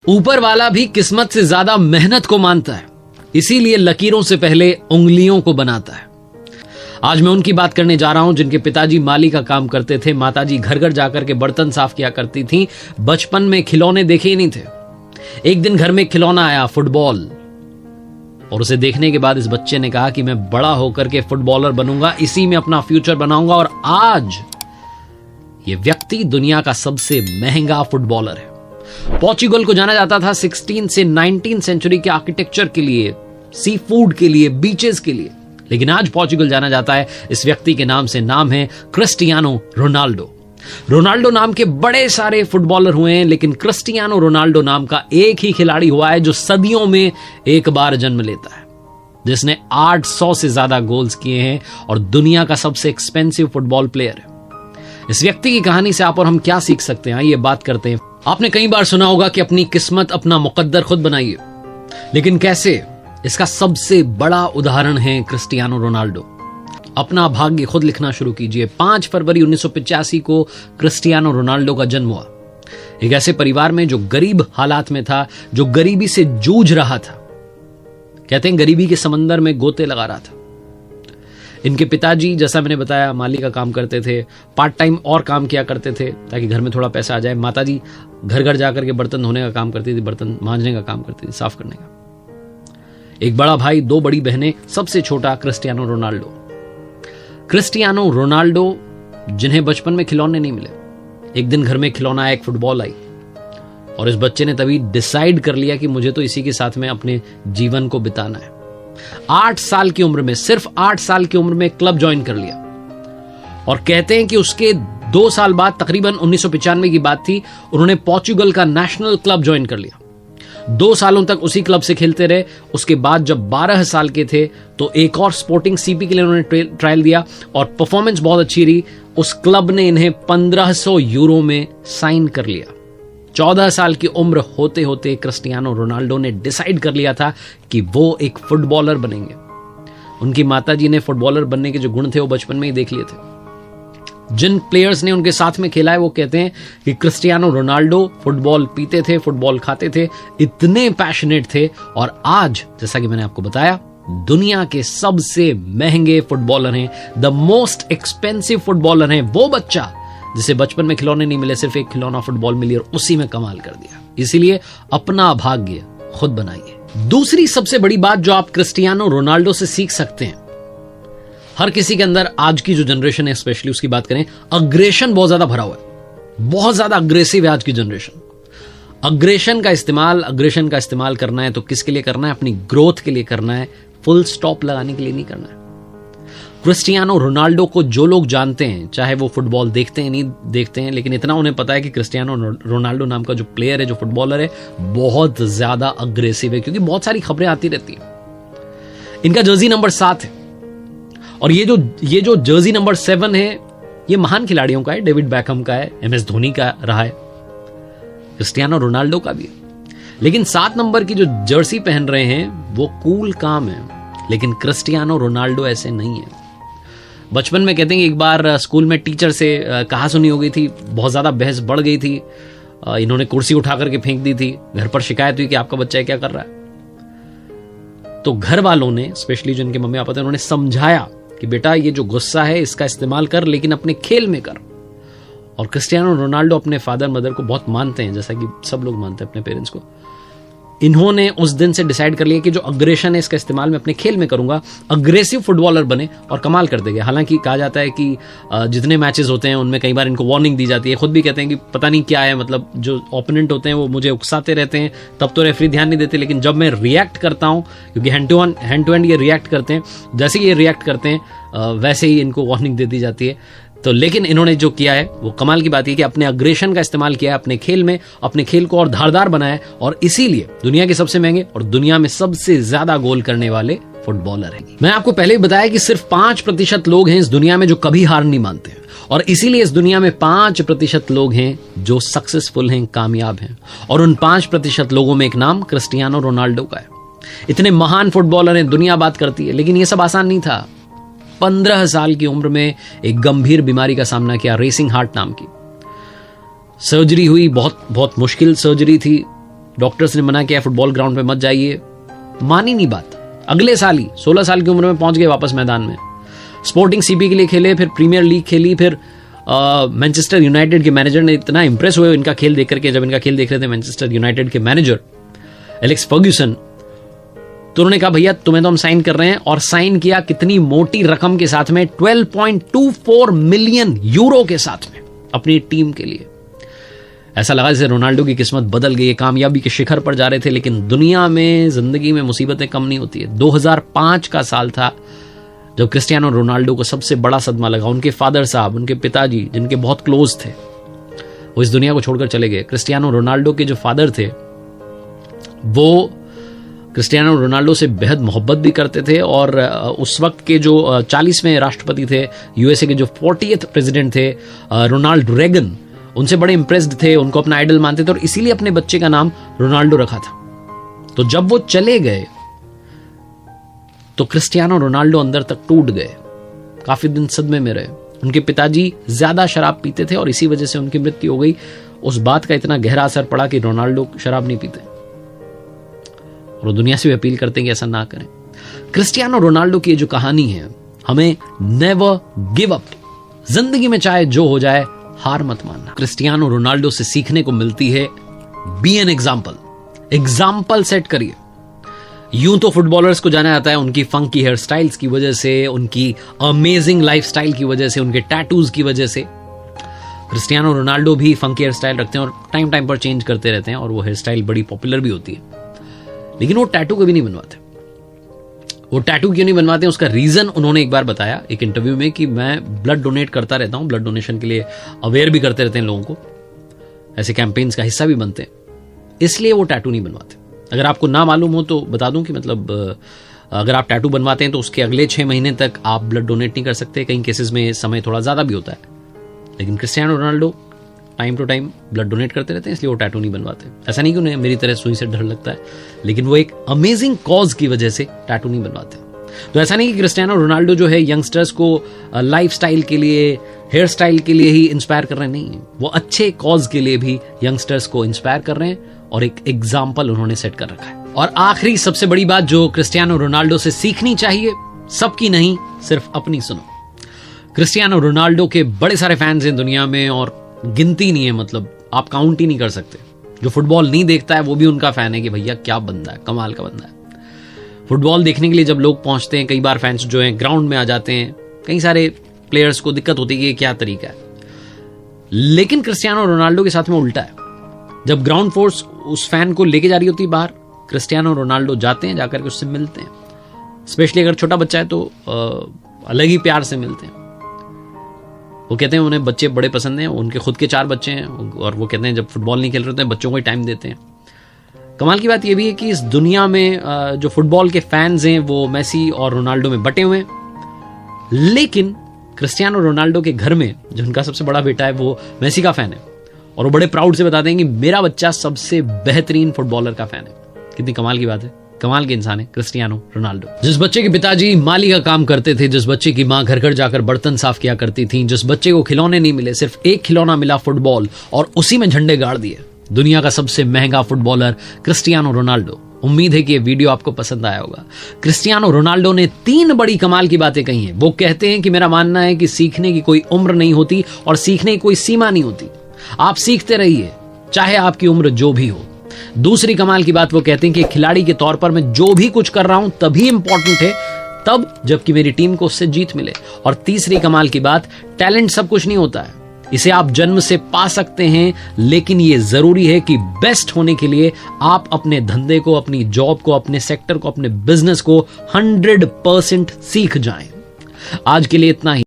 ऊपर वाला भी किस्मत से ज्यादा मेहनत को मानता है, इसीलिए लकीरों से पहले उंगलियों को बनाता है। आज मैं उनकी बात करने जा रहा हूं जिनके पिताजी माली का काम करते थे, माताजी घर घर जाकर के बर्तन साफ किया करती थी, बचपन में खिलौने देखे ही नहीं थे। एक दिन घर में खिलौना आया, फुटबॉल, और उसे देखने के बाद इस बच्चे ने कहा कि मैं बड़ा होकर के फुटबॉलर बनूंगा, इसी में अपना फ्यूचर बनाऊंगा। और आज ये व्यक्ति दुनिया का सबसे महंगा फुटबॉलर है। पोर्चुगल को जाना जाता था 16 से 19 सेंचुरी के आर्किटेक्चर के लिए, सी फूड के लिए, बीचेस के लिए, लेकिन आज पोर्चुगल जाना जाता है इस व्यक्ति के नाम से। नाम है क्रिस्टियानो रोनाल्डो। रोनाल्डो नाम के बड़े सारे फुटबॉलर हुए हैं, लेकिन क्रिस्टियानो रोनाल्डो नाम का एक ही खिलाड़ी हुआ है जो सदियों में एक बार जन्म लेता है, जिसने 800 से ज्यादा गोल्स किए हैं और दुनिया का सबसे एक्सपेंसिव फुटबॉल प्लेयर है। इस व्यक्ति की कहानी से आप और हम क्या सीख सकते हैं, ये बात करते हैं। आपने कई बार सुना होगा कि अपनी किस्मत, अपना मुकद्दर खुद बनाइए, लेकिन कैसे? इसका सबसे बड़ा उदाहरण है क्रिस्टियानो रोनाल्डो। अपना भाग्य खुद लिखना शुरू कीजिए। 5 फरवरी 1985 को क्रिस्टियानो रोनाल्डो का जन्म हुआ, एक ऐसे परिवार में जो गरीब हालात में था, जो गरीबी से जूझ रहा था। कहते हैं गरीबी के समंदर में गोते लगा रहा था। इनके पिताजी, जैसा मैंने बताया, माली का काम करते थे, पार्ट टाइम और काम किया करते थे ताकि घर में थोड़ा पैसा आ जाए। माताजी घर घर जाकर के बर्तन धोने का काम करती थी, बर्तन मांजने का काम करती थी, साफ करने का। एक बड़ा भाई, 2 बड़ी बहनें, सबसे छोटा क्रिस्टियानो रोनाल्डो। क्रिस्टियानो रोनाल्डो जिन्हें बचपन में खिलौने नहीं मिले, एक दिन घर में खिलौना आया, एक फुटबॉल आई, और इस बच्चे ने तभी डिसाइड कर लिया कि मुझे तो इसी के साथ में अपने जीवन को बिताना है। 8 साल की उम्र में, सिर्फ 8 साल की उम्र में क्लब ज्वाइन कर लिया। और कहते हैं कि उसके 2 साल बाद, तकरीबन 1995 की बात थी, उन्होंने पोर्चुगल का नेशनल क्लब ज्वाइन कर लिया। 2 सालों तक उसी क्लब से खेलते रहे। उसके बाद जब 12 साल के थे तो एक और स्पोर्टिंग सीपी के लिए उन्होंने ट्रायल दिया और परफॉर्मेंस बहुत अच्छी रही। उस क्लब ने इन्हें 1500 यूरो में साइन कर लिया। 14 साल की उम्र होते होते क्रिस्टियानो रोनाल्डो ने डिसाइड कर लिया था कि वो एक फुटबॉलर बनेंगे। उनकी माताजी ने फुटबॉलर बनने के जो गुण थे वो बचपन में ही देख लिए थे। जिन प्लेयर्स ने उनके साथ में खेला है वो कहते हैं कि क्रिस्टियानो रोनाल्डो फुटबॉल पीते थे, फुटबॉल खाते थे, इतने पैशनेट थे, और आज, जैसा कि मैंने आपको बताया, दुनिया के सबसे महंगे फुटबॉलर हैं, द मोस्ट एक्सपेंसिव फुटबॉलर हैं। वो बच्चा जिसे बचपन में खिलौने नहीं मिले, सिर्फ एक खिलौना फुटबॉल मिली और उसी में कमाल कर दिया। इसीलिए अपना भाग्य खुद बनाइए। दूसरी सबसे बड़ी बात जो आप क्रिस्टियानो रोनाल्डो से सीख सकते हैं, हर किसी के अंदर, आज की जो जनरेशन है स्पेशली उसकी बात करें, अग्रेशन बहुत ज्यादा भरा हुआ है, बहुत ज्यादा अग्रेसिव है आज की जनरेशन। अग्रेशन का इस्तेमाल करना है तो किसके लिए करना है? अपनी ग्रोथ के लिए करना है, फुल स्टॉप लगाने के लिए नहीं करना है। क्रिस्टियानो रोनाल्डो को जो लोग जानते हैं, चाहे वो फुटबॉल देखते हैं नहीं देखते हैं, लेकिन इतना उन्हें पता है कि क्रिस्टियानो रोनाल्डो नाम का जो प्लेयर है, जो फुटबॉलर है, बहुत ज्यादा अग्रेसिव है, क्योंकि बहुत सारी खबरें आती रहती हैं। इनका जर्सी नंबर 7 है, और ये जो जर्सी नंबर 7 है, ये महान खिलाड़ियों का है, डेविड बैकहम का है, MS धोनी का रहा है, क्रिस्टियानो रोनाल्डो का भी है। लेकिन 7 नंबर की जो जर्सी पहन रहे हैं वो कूल काम है, लेकिन क्रिस्टियानो रोनाल्डो ऐसे नहीं है। बचपन में कहते हैं कि एक बार स्कूल में टीचर से कहा सुनी हो गई थी, बहुत ज्यादा बहस बढ़ गई थी, इन्होंने कुर्सी उठा करके फेंक दी थी, घर पर शिकायत हुई कि आपका बच्चा क्या कर रहा है। तो घर वालों ने, स्पेशली जो इनके मम्मी पापा थे, उन्होंने समझाया कि बेटा ये जो गुस्सा है इसका इस्तेमाल कर, लेकिन अपने खेल में कर। और क्रिस्टियानो रोनाल्डो अपने फादर मदर को बहुत मानते हैं, जैसा कि सब लोग मानते हैं अपने पेरेंट्स को। इन्होंने उस दिन से डिसाइड कर लिया कि जो अग्रेशन है इसका इस्तेमाल मैं अपने खेल में करूंगा, अग्रेसिव फुटबॉलर बने और कमाल कर देंगे। हालांकि कहा जाता है कि जितने मैचेस होते हैं उनमें कई बार इनको वार्निंग दी जाती है, खुद भी कहते हैं कि पता नहीं क्या है, मतलब जो ओपोनेंट होते हैं वो मुझे उकसाते रहते हैं, तब तो रेफरी ध्यान नहीं देते, लेकिन जब मैं रिएक्ट करता हूं, क्योंकि हैंड टू हैंड ये रिएक्ट करते हैं, जैसे ही ये रिएक्ट करते हैं वैसे ही इनको वार्निंग दे दी जाती है। तो लेकिन इन्होंने जो किया है वो कमाल की बात है कि अपने अग्रेशन का इस्तेमाल किया है अपने खेल में, अपने खेल को और धारदार बनाया है, और इसीलिए दुनिया के सबसे महंगे और दुनिया में सबसे ज्यादा गोल करने वाले फुटबॉलर हैं। मैं आपको पहले ही बताया कि सिर्फ 5% लोग हैं इस दुनिया में जो कभी हार नहीं मानते, और इसीलिए इस दुनिया में 5% लोग हैं जो सक्सेसफुल हैं, कामयाब हैं, और उन 5% लोगों में एक नाम क्रिस्टियानो रोनाल्डो का है। इतने महान फुटबॉलर हैं, दुनिया बात करती है, लेकिन ये सब आसान नहीं था। 15 साल की उम्र में एक गंभीर बीमारी का सामना किया, रेसिंग हार्ट नाम की। सर्जरी हुई, बहुत बहुत मुश्किल सर्जरी थी, डॉक्टर्स ने मना किया फुटबॉल ग्राउंड पे मत जाइए, मानी नहीं बात। अगले साल ही 16 साल की उम्र में पहुंच गए वापस मैदान में। स्पोर्टिंग सीपी के लिए खेले, फिर प्रीमियर लीग खेली, फिर मैनचेस्टर यूनाइटेड के मैनेजर ने इतना इंप्रेस हुए इनका खेल देख करके, जब इनका खेल देख रहे थे मैनचेस्टर यूनाइटेड के मैनेजर एलेक्स फर्ग्यूसन, तो उन्होंने कहा भैया तुम्हें तो हम साइन कर रहे हैं, और साइन किया कितनी मोटी रकम के साथ में, 12.24 मिलियन यूरो के साथ में अपनी टीम के लिए। ऐसा लगा जैसे रोनाल्डो की किस्मत बदल गई है, कामयाबी के शिखर पर जा रहे थे। लेकिन दुनिया में, जिंदगी में मुसीबतें कम नहीं होती है। 2005 का साल था जब क्रिस्टियानो रोनाल्डो को सबसे बड़ा सदमा लगा। उनके फादर साहब, उनके पिताजी जिनके बहुत क्लोज थे, वो इस दुनिया को छोड़कर चले गए। क्रिस्टियानो रोनाल्डो के जो फादर थे वो क्रिस्टियानो रोनाल्डो से बेहद मोहब्बत भी करते थे, और उस वक्त के जो 40वें राष्ट्रपति थे यूएसए के, जो 40th प्रेसिडेंट थे रोनाल्ड रेगन, उनसे बड़े इंप्रेस्ड थे, उनको अपना आइडल मानते थे, और इसीलिए अपने बच्चे का नाम रोनाल्डो रखा था। तो जब वो चले गए तो क्रिस्टियानो रोनाल्डो अंदर तक टूट गए, काफी दिन सदमे में रहे। उनके पिताजी ज्यादा शराब पीते थे और इसी वजह से उनकी मृत्यु हो गई। उस बात का इतना गहरा असर पड़ा कि रोनाल्डो शराब नहीं पीते, और वो दुनिया से भी अपील करते हैं कि ऐसा ना करें। क्रिस्टियानो रोनाल्डो की जो कहानी है, हमें नेवर गिव अप, जिंदगी में चाहे जो हो जाए हार मत मानना। क्रिस्टियानो रोनाल्डो से सीखने को मिलती है बी एन एग्जाम्पल सेट करिए। यूं तो फुटबॉलर्स को जाना जाता है उनकी फंकी हेयर स्टाइल्स की वजह से, उनकी अमेजिंग लाइफस्टाइल की वजह से, उनके टैटूज की वजह से। क्रिस्टियानो रोनाल्डो भी फंकी हेयर स्टाइल रखते हैं और टाइम टाइम पर चेंज करते रहते हैं, और वो हेयर स्टाइल बड़ी पॉपुलर भी होती है। लेकिन वो टैटू कभी नहीं बनवाते। वो टैटू क्यों नहीं बनवाते, उसका रीजन उन्होंने एक बार बताया एक इंटरव्यू में कि मैं ब्लड डोनेट करता रहता हूं, ब्लड डोनेशन के लिए अवेयर भी करते रहते हैं लोगों को, ऐसे कैंपेन्स का हिस्सा भी बनते हैं, इसलिए वो टैटू नहीं बनवाते। अगर आपको ना मालूम हो तो बता दूं कि मतलब अगर आप टैटू बनवाते हैं तो उसके अगले 6 महीने तक आप ब्लड डोनेट नहीं कर सकते। कई केसेस में समय थोड़ा ज्यादा भी होता है, लेकिन Cristiano Ronaldo time to time blood donate करते रहते हैं, इसलिए वो टैटू नहीं बनवाते। ऐसा नहीं कि उन्हें मेरी तरह सुई से डर लगता है, लेकिन वो एक अमेजिंग कॉज की वजह से टैटू नहीं बनवाते। तो ऐसा नहीं कि क्रिस्टियानो रोनाल्डो जो है यंगस्टर्स को लाइफ स्टाइल के लिए, हेयर स्टाइल के लिए ही इंस्पायर कर रहे हैं, नहीं, वो अच्छे कॉज के लिए भी यंगस्टर्स को इंस्पायर कर रहे हैं, और एक एग्जाम्पल उन्होंने सेट कर रखा है। और आखिरी सबसे बड़ी बात जो क्रिस्टियानो रोनाल्डो से सीखनी चाहिए, सबकी नहीं सिर्फ अपनी सुनो। क्रिस्टियानो रोनाल्डो के बड़े सारे फैंस हैं दुनिया में, और गिनती नहीं है, मतलब आप काउंट ही नहीं कर सकते। जो फुटबॉल नहीं देखता है वो भी उनका फैन है कि भैया क्या बंदा है, कमाल का बंदा है। फुटबॉल देखने के लिए जब लोग पहुंचते हैं, कई बार फैंस जो हैं ग्राउंड में आ जाते हैं, कई सारे प्लेयर्स को दिक्कत होती है कि क्या तरीका है। लेकिन क्रिस्टियानो रोनाल्डो के साथ में उल्टा है। जब ग्राउंड फोर्स उस फैन को लेके जा रही होती है बाहर, क्रिस्टियानो रोनाल्डो जाते हैं, जाकर के उससे मिलते हैं। स्पेशली अगर छोटा बच्चा है तो अलग ही प्यार से मिलते हैं। वो कहते हैं उन्हें बच्चे बड़े पसंद हैं, उनके खुद के 4 बच्चे हैं, और वो कहते हैं जब फुटबॉल नहीं खेल रहे होते हैं बच्चों को ही टाइम देते हैं। कमाल की बात यह भी है कि इस दुनिया में जो फुटबॉल के फैंस हैं वो मेसी और रोनाल्डो में बटे हुए हैं, लेकिन क्रिस्टियानो रोनाल्डो के घर में जो उनका सबसे बड़ा बेटा है वो मेसी का फैन है, और वो बड़े प्राउड से बताते हैं कि मेरा बच्चा सबसे बेहतरीन फुटबॉलर का फैन है। कितनी कमाल की बात है, कमाल के इंसान है क्रिस्टियानो रोनाल्डो। जिस बच्चे के पिताजी माली का काम करते थे, जिस बच्चे की माँ घर घर जाकर बर्तन साफ किया करती थी, जिस बच्चे को खिलौने नहीं मिले, सिर्फ एक खिलौना मिला फुटबॉल, और उसी में झंडे गाड़ दिए, दुनिया का सबसे महंगा फुटबॉलर क्रिस्टियानो रोनाल्डो। उम्मीद है कि ये वीडियो आपको पसंद आया होगा। क्रिस्टियानो रोनाल्डो ने 3 बड़ी कमाल की बातें कही हैं। वो कहते हैं कि मेरा मानना है कि सीखने की कोई उम्र नहीं होती और सीखने की कोई सीमा नहीं होती। आप सीखते रहिए, चाहे आपकी उम्र जो भी हो। दूसरी कमाल की बात वो कहते हैं कि खिलाड़ी के तौर पर मैं जो भी कुछ कर रहा हूं तभी इंपॉर्टेंट है, तब जबकि मेरी टीम को उससे जीत मिले। और तीसरी कमाल की बात, टैलेंट सब कुछ नहीं होता है, इसे आप जन्म से पा सकते हैं, लेकिन ये जरूरी है कि बेस्ट होने के लिए आप अपने धंधे को, अपनी जॉब को, अपने सेक्टर को, अपने बिजनेस को 100% सीख जाएं। आज के लिए इतना ही।